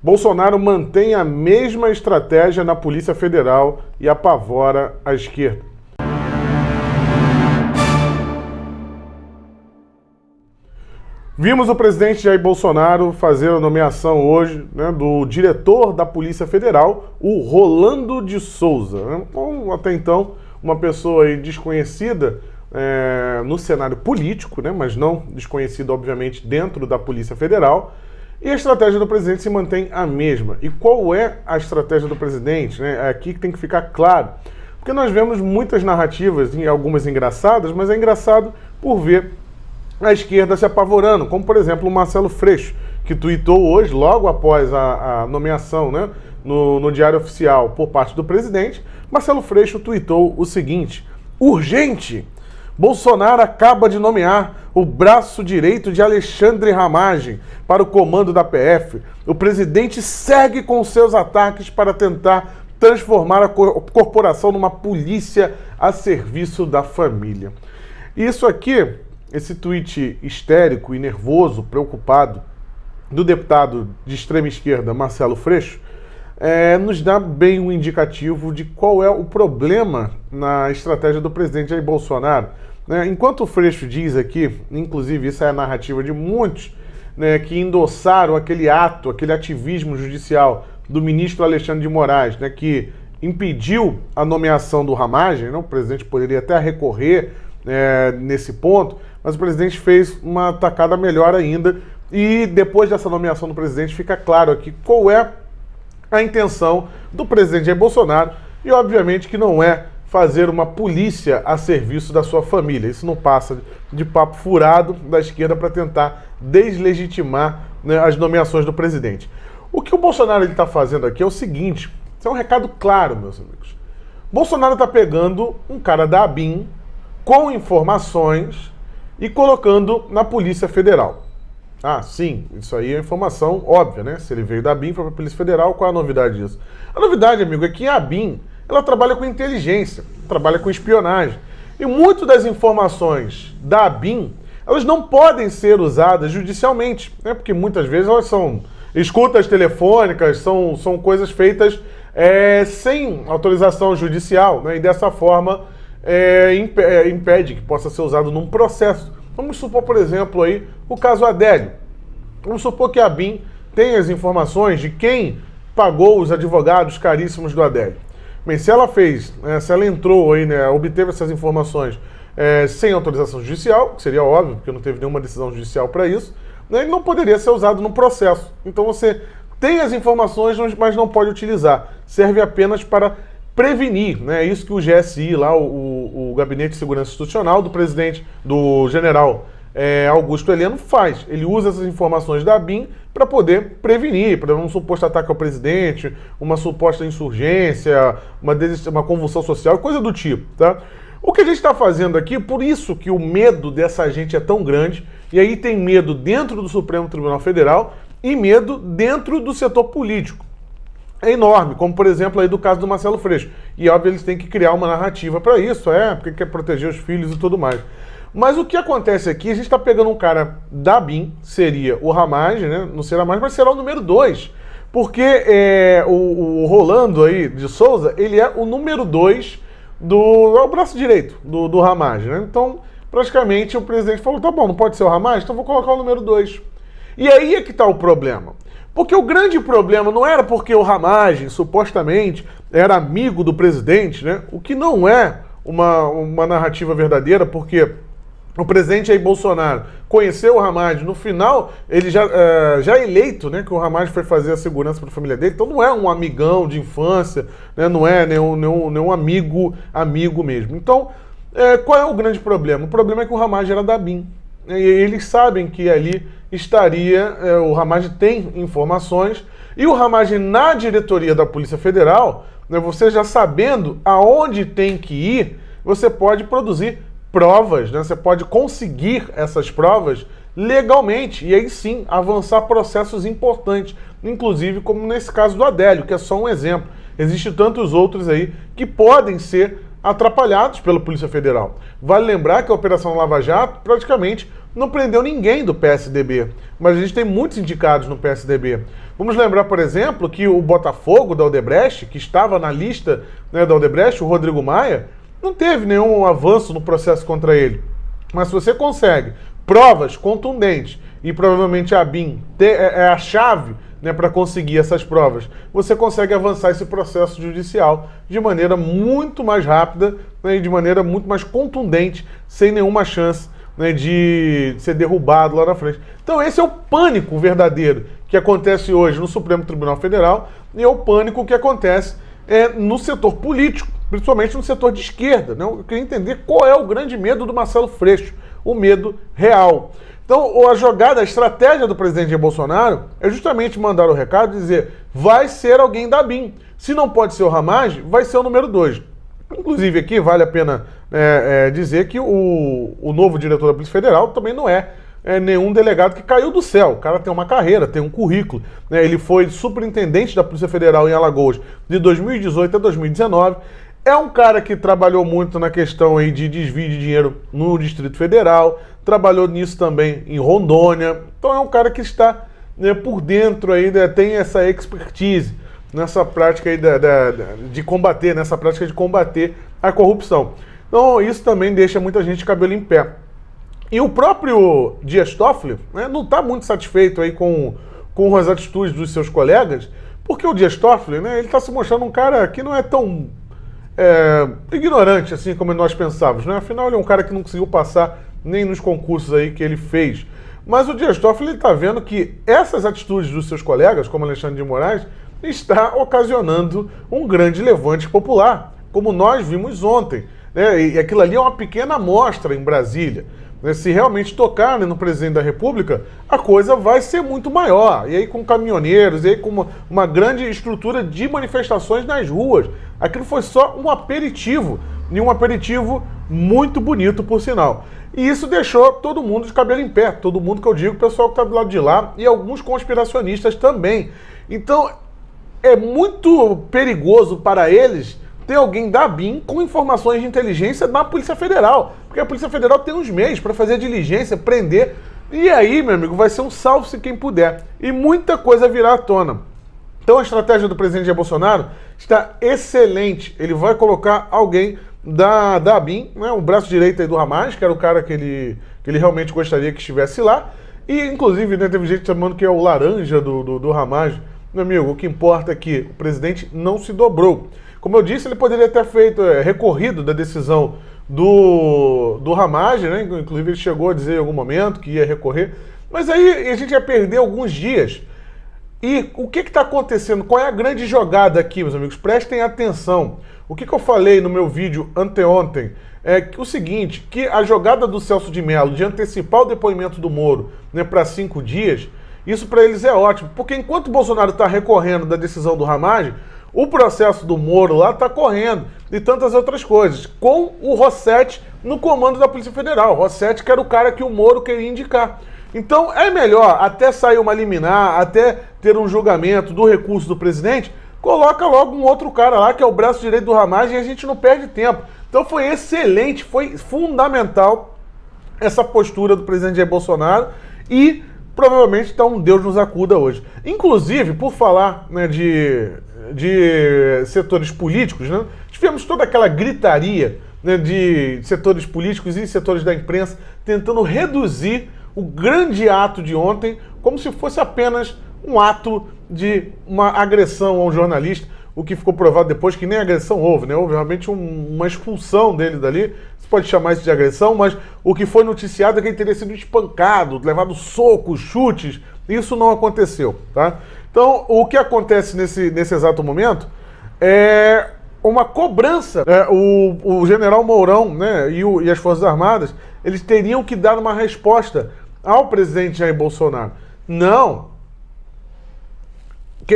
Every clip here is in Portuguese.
Bolsonaro mantém a mesma estratégia na Polícia Federal e apavora a esquerda. Vimos o presidente Jair Bolsonaro fazer a nomeação hoje, né, do diretor da Polícia Federal, o Rolando de Souza. Né? Até então, uma pessoa aí desconhecida no cenário político, né, mas não desconhecida, obviamente, dentro da Polícia Federal. E a estratégia do presidente se mantém a mesma. E qual é a estratégia do presidente? Né? É aqui que tem que ficar claro. Porque nós vemos muitas narrativas, algumas engraçadas, mas é engraçado por ver a esquerda se apavorando, como por exemplo o Marcelo Freixo, que tuitou hoje, logo após a nomeação, né, no Diário Oficial por parte do presidente. Marcelo Freixo tuitou o seguinte: urgente! Bolsonaro acaba de nomear o braço direito de Alexandre Ramagem para o comando da PF. O presidente segue com seus ataques para tentar transformar a corporação numa polícia a serviço da família. Isso aqui, esse tweet histérico e nervoso, preocupado, do deputado de extrema esquerda Marcelo Freixo, nos dá bem um indicativo de qual é o problema na estratégia do presidente Jair Bolsonaro. Enquanto o Freixo diz aqui, inclusive isso é a narrativa de muitos, né, que endossaram aquele ato, aquele ativismo judicial do ministro Alexandre de Moraes, né, que impediu a nomeação do Ramagem, né, o presidente poderia até recorrer nesse ponto, mas o presidente fez uma tacada melhor ainda, e depois dessa nomeação do presidente fica claro aqui qual é a intenção do presidente Jair Bolsonaro, e obviamente que não é fazer uma polícia a serviço da sua família. Isso não passa de papo furado da esquerda para tentar deslegitimar, né, as nomeações do presidente. O que o Bolsonaro está fazendo aqui é o seguinte, isso é um recado claro, meus amigos. Bolsonaro está pegando um cara da ABIN com informações e colocando na Polícia Federal. Ah, sim, isso aí é informação óbvia, né? Se ele veio da ABIN, foi para a Polícia Federal, qual é a novidade disso? A novidade, amigo, é que a ABIN, ela trabalha com inteligência, trabalha com espionagem. E muito das informações da ABIN, elas não podem ser usadas judicialmente, né? Porque muitas vezes elas são escutas telefônicas, são coisas feitas sem autorização judicial, né? E dessa forma impede que possa ser usado num processo. Vamos supor, por exemplo, aí, o caso Adélio. Vamos supor que a ABIN tem as informações de quem pagou os advogados caríssimos do Adélio. Bem, se ela se ela entrou aí, né, obteve essas informações sem autorização judicial, que seria óbvio, porque não teve nenhuma decisão judicial para isso, né, ele não poderia ser usado no processo. Então você tem as informações, mas não pode utilizar. Serve apenas para prevenir, né? É isso que o GSI, lá, o Gabinete de Segurança Institucional do presidente, do general Augusto Heleno, faz. Ele usa essas informações da ABIN para poder prevenir, para um suposto ataque ao presidente, uma suposta insurgência, uma convulsão social, coisa do tipo, tá? O que a gente está fazendo aqui, por isso que o medo dessa gente é tão grande, e aí tem medo dentro do Supremo Tribunal Federal e medo dentro do setor político. É enorme, como por exemplo aí do caso do Marcelo Freixo. E óbvio, eles têm que criar uma narrativa para isso, porque quer proteger os filhos e tudo mais. Mas o que acontece aqui, a gente está pegando um cara da ABIN, seria o Ramagem, né? Não será mais, mas será o número 2. Porque o Rolando aí de Souza, ele é o número 2 o braço direito do Ramagem, né? Então, praticamente, o presidente falou, tá bom, não pode ser o Ramagem, então vou colocar o número 2. E aí é que está o problema. Porque o grande problema não era porque o Ramagem, supostamente, era amigo do presidente, né? O que não é uma narrativa verdadeira, porque o presidente Jair Bolsonaro conheceu o Ramagem, no final, ele já eleito, né, que o Ramagem foi fazer a segurança para a família dele, então não é um amigão de infância, né, não é nenhum amigo mesmo. Então, qual é o grande problema? O problema é que o Ramagem era da ABIN. E eles sabem que ali estaria, o Ramagem tem informações, e o Ramagem na diretoria da Polícia Federal, né, você já sabendo aonde tem que ir, você pode produzir provas, né? Você pode conseguir essas provas legalmente e aí sim avançar processos importantes, inclusive como nesse caso do Adélio, que é só um exemplo. Existem tantos outros aí que podem ser atrapalhados pela Polícia Federal. Vale lembrar que a Operação Lava Jato praticamente não prendeu ninguém do PSDB, mas a gente tem muitos indicados no PSDB. Vamos lembrar, por exemplo, que o Botafogo da Odebrecht, que estava na lista, né, da Odebrecht, o Rodrigo Maia, não teve nenhum avanço no processo contra ele. Mas se você consegue provas contundentes, e provavelmente a ABIN é a chave, né, para conseguir essas provas, você consegue avançar esse processo judicial de maneira muito mais rápida, né, e de maneira muito mais contundente, sem nenhuma chance, né, de ser derrubado lá na frente. Então esse é o pânico verdadeiro que acontece hoje no Supremo Tribunal Federal e é o pânico que acontece no setor político, principalmente no setor de esquerda, né? Eu queria entender qual é o grande medo do Marcelo Freixo, o medo real. Então, a estratégia do presidente Jair Bolsonaro é justamente mandar o recado e dizer: vai ser alguém da ABIN. Se não pode ser o Ramagem, vai ser o número 2. Inclusive, aqui vale a pena dizer que o novo diretor da Polícia Federal também não é nenhum delegado que caiu do céu. O cara tem uma carreira, tem um currículo, né? Ele foi superintendente da Polícia Federal em Alagoas de 2018 a 2019. É um cara que trabalhou muito na questão aí de desvio de dinheiro no Distrito Federal, trabalhou nisso também em Rondônia. Então é um cara que está, né, por dentro aí, tem essa expertise nessa prática aí de combater, nessa prática de combater a corrupção. Então isso também deixa muita gente de cabelo em pé. E o próprio Dias Toffoli, né, não está muito satisfeito aí com as atitudes dos seus colegas, porque o Dias Toffoli, né, ele está se mostrando um cara que não é tão ignorante assim como nós pensávamos, né? Afinal, ele é um cara que não conseguiu passar nem nos concursos aí que ele fez. Mas o Dias Toffoli está vendo que essas atitudes dos seus colegas, como Alexandre de Moraes, está ocasionando um grande levante popular, como nós vimos ontem, né? E aquilo ali é uma pequena amostra em Brasília. Se realmente tocar, né, no presidente da República, a coisa vai ser muito maior. E aí com caminhoneiros, e aí com uma grande estrutura de manifestações nas ruas. Aquilo foi só um aperitivo, e um aperitivo muito bonito, por sinal. E isso deixou todo mundo de cabelo em pé, todo mundo que eu digo, o pessoal que está do lado de lá, e alguns conspiracionistas também. Então, é muito perigoso para eles ter alguém da ABIN com informações de inteligência na Polícia Federal. Porque a Polícia Federal tem uns meios para fazer a diligência, prender. E aí, meu amigo, vai ser um salve-se quem puder. E muita coisa virá à tona. Então a estratégia do presidente Jair Bolsonaro está excelente. Ele vai colocar alguém da ABIN, né, o braço direito aí do Ramagem, que era o cara que ele realmente gostaria que estivesse lá. E, inclusive, né, teve gente chamando que é o laranja do Ramagem. Meu amigo, o que importa é que o presidente não se dobrou. Como eu disse, ele poderia ter feito, recorrido da decisão do Ramagem, né? Inclusive ele chegou a dizer em algum momento que ia recorrer. Mas aí a gente ia perder alguns dias. E o que está acontecendo? Qual é a grande jogada aqui, meus amigos? Prestem atenção. O que eu falei no meu vídeo anteontem é que o seguinte, que a jogada do Celso de Mello de antecipar o depoimento do Moro, né, para 5 dias, isso para eles é ótimo. Porque enquanto o Bolsonaro está recorrendo da decisão do Ramagem, o processo do Moro lá está correndo e tantas outras coisas, com o Rossetti no comando da Polícia Federal. O Rossetti que era o cara que o Moro queria indicar. Então é melhor, até sair uma liminar, até ter um julgamento do recurso do presidente, coloca logo um outro cara lá, que é o braço direito do Ramagem, e a gente não perde tempo. Então foi excelente, foi fundamental essa postura do presidente Jair Bolsonaro e provavelmente então Deus nos acuda hoje. Inclusive, por falar, né, de setores políticos, né? Tivemos toda aquela gritaria, né, de setores políticos e setores da imprensa tentando reduzir o grande ato de ontem como se fosse apenas um ato de uma agressão a um jornalista, o que ficou provado depois que nem agressão houve, né? Houve realmente uma expulsão dele dali, você pode chamar isso de agressão, mas o que foi noticiado é que ele teria sido espancado, levado socos, chutes, isso não aconteceu, tá? Então, o que acontece nesse exato momento é uma cobrança. O general Mourão, né, e as Forças Armadas, eles teriam que dar uma resposta ao presidente Jair Bolsonaro. Não.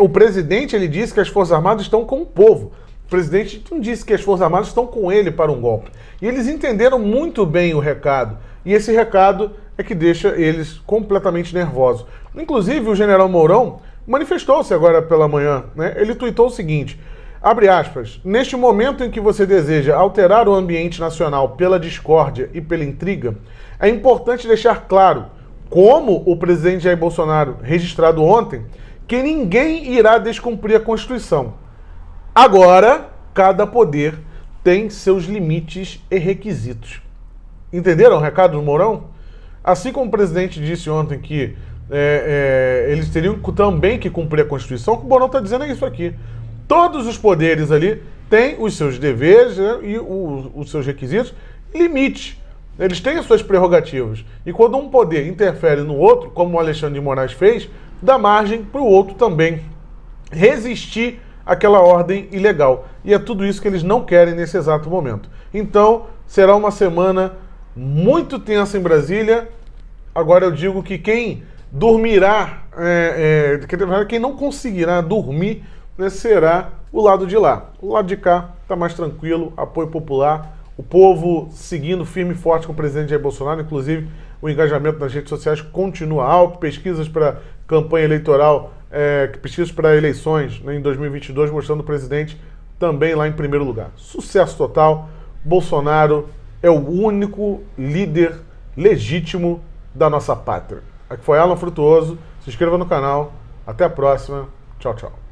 O presidente, ele disse que as Forças Armadas estão com o povo. O presidente não disse que as Forças Armadas estão com ele para um golpe. E eles entenderam muito bem o recado. E esse recado é que deixa eles completamente nervosos. Inclusive, o general Mourão manifestou-se agora pela manhã, né? Ele tuitou o seguinte: Abre aspas. Neste momento em que você deseja alterar o ambiente nacional pela discórdia e pela intriga, é importante deixar claro, como o presidente Jair Bolsonaro registrado ontem, que ninguém irá descumprir a Constituição. Agora, cada poder tem seus limites e requisitos. Entenderam o recado do Mourão? Assim como o presidente disse ontem que eles teriam também que cumprir a Constituição, o que o Mourão está dizendo é isso aqui. Todos os poderes ali têm os seus deveres, né, e os seus requisitos, limites. Eles têm as suas prerrogativas. E quando um poder interfere no outro, como o Alexandre de Moraes fez, dá margem para o outro também resistir àquela ordem ilegal. E é tudo isso que eles não querem nesse exato momento. Então, será uma semana muito tensa em Brasília. Agora eu digo que quem dormirá, quem não conseguirá dormir, né, será o lado de lá. O lado de cá está mais tranquilo, apoio popular, o povo seguindo firme e forte com o presidente Jair Bolsonaro, inclusive o engajamento nas redes sociais continua alto, pesquisas para campanha eleitoral, pesquisas para eleições, né, em 2022, mostrando o presidente também lá em primeiro lugar. Sucesso total, Bolsonaro é o único líder legítimo da nossa pátria. Aqui foi Alan Frutuoso, se inscreva no canal, até a próxima, tchau, tchau.